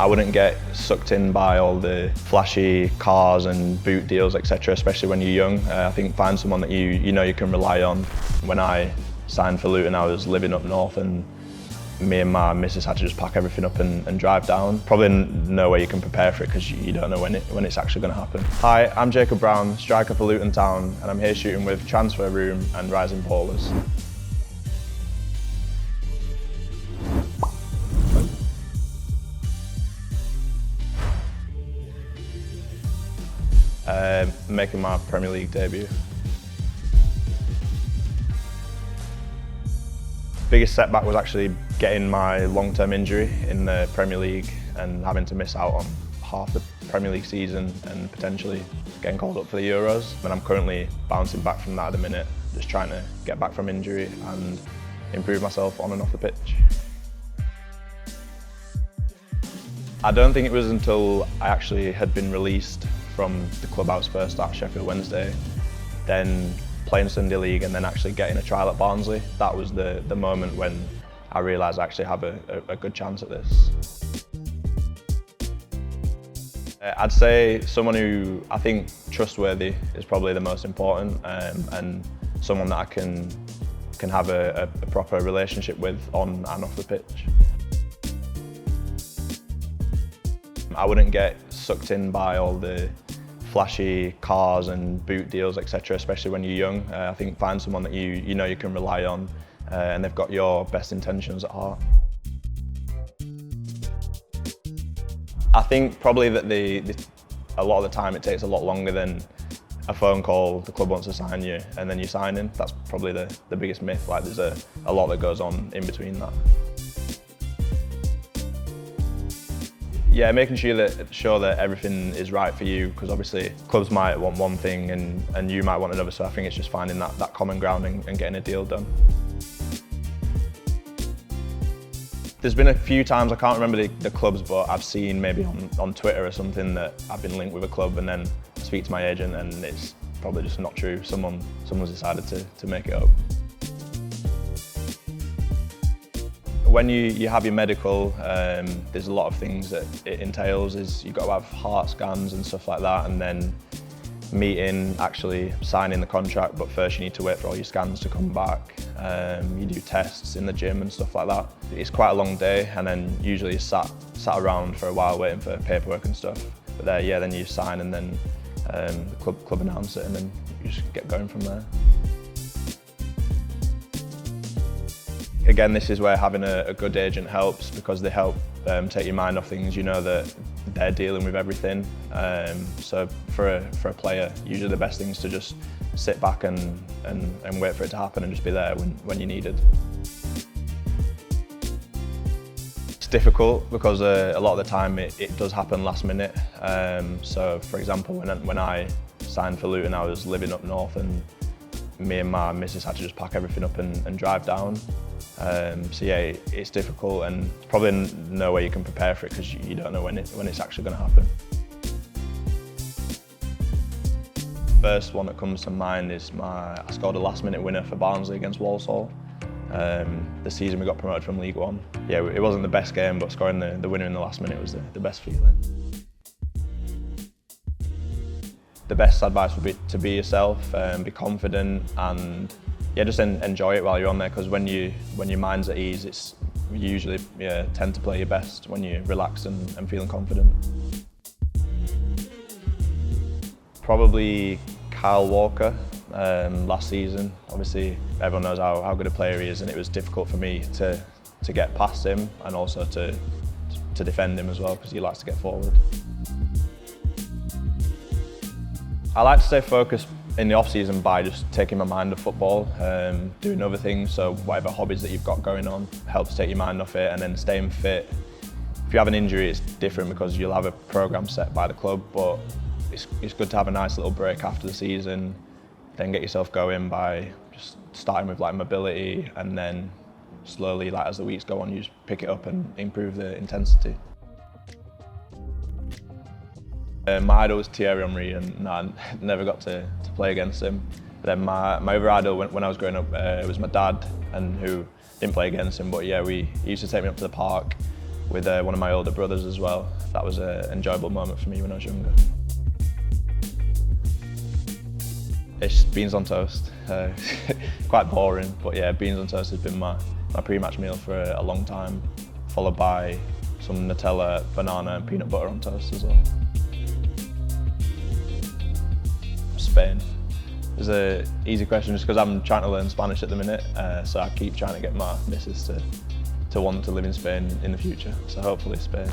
I wouldn't get sucked in by all the flashy cars and boot deals, etc., especially when you're young. I think find someone that you know you can rely on. When I signed for Luton, I was living up north, and me and my missus had to just pack everything up and drive down. Probably no way you can prepare for it because you don't know when it's actually going to happen. Hi, I'm Jacob Brown, striker for Luton Town, and I'm here shooting with TransferRoom and Rising Ballers. Making my Premier League debut. Biggest setback was actually getting my long-term injury in the Premier League and having to miss out on half the Premier League season and potentially getting called up for the Euros. And I'm currently bouncing back from that at the minute, just trying to get back from injury and improve myself on and off the pitch. I don't think it was until I actually had been released from the club I was first at, Sheffield Wednesday, then playing Sunday League and then actually getting a trial at Barnsley. That was the moment when I realised I actually have a good chance at this. I'd say someone who I think trustworthy is probably the most important, and someone that I can have a proper relationship with on and off the pitch. I wouldn't get sucked in by all the flashy cars and boot deals, etc., especially when you're young. I think find someone that you know you can rely on, and they've got your best intentions at heart. I think probably that a lot of the time it takes a lot longer than a phone call, the club wants to sign you, and then you sign in. That's probably the biggest myth. Like there's a lot that goes on in between that. Yeah, making sure that everything is right for you, because obviously clubs might want one thing and you might want another, so I think it's just finding that common ground and getting a deal done. There's been a few times, I can't remember the clubs, but I've seen maybe on Twitter or something that I've been linked with a club, and then I speak to my agent and it's probably just not true. Someone's decided to make it up. When you have your medical, there's a lot of things that it entails. You've got to have heart scans and stuff like that, and then meeting, actually signing the contract, but first you need to wait for all your scans to come back. You do tests in the gym and stuff like that. It's quite a long day, and then usually you're sat around for a while waiting for paperwork and stuff. But then you sign, and then the club announce it, and then you just get going from there. Again, this is where having a good agent helps, because they help take your mind off things. You know that they're dealing with everything. So for a player, usually the best thing is to just sit back and wait for it to happen and just be there when you're needed. It's difficult because a lot of the time it does happen last minute. So for example, when I signed for Luton, I was living up north, and me and my missus had to just pack everything up and drive down. So yeah, it's difficult, and probably no way you can prepare for it because you don't know when it's actually going to happen. First one that comes to mind is I scored a last-minute winner for Barnsley against Walsall. The season we got promoted from League One. Yeah, it wasn't the best game, but scoring the winner in the last minute was the best feeling. The best advice would be to be yourself, be confident, and yeah, just enjoy it while you're on there, because when your mind's at ease, you usually tend to play your best when you're relaxed and feeling confident. Probably Kyle Walker last season. Obviously, everyone knows how good a player he is, and it was difficult for me to get past him and also to defend him as well, because he likes to get forward. I like to stay focused in the off-season by just taking my mind off football, doing other things, so whatever hobbies that you've got going on helps take your mind off it, and then staying fit. If you have an injury, it's different because you'll have a programme set by the club, but it's good to have a nice little break after the season, then get yourself going by just starting with like mobility, and then slowly, like as the weeks go on, you just pick it up and improve the intensity. My idol was Thierry Henry, and I never got to play against him. But then my other idol when I was growing up was my dad, and who didn't play against him, but yeah, he used to take me up to the park with one of my older brothers as well. That was an enjoyable moment for me when I was younger. It's beans on toast. Quite boring, but yeah, beans on toast has been my pre-match meal for a long time, followed by some Nutella, banana and peanut butter on toast as well. Spain. It's an easy question just because I'm trying to learn Spanish at the minute, so I keep trying to get my missus to want to live in Spain in the future, so hopefully Spain.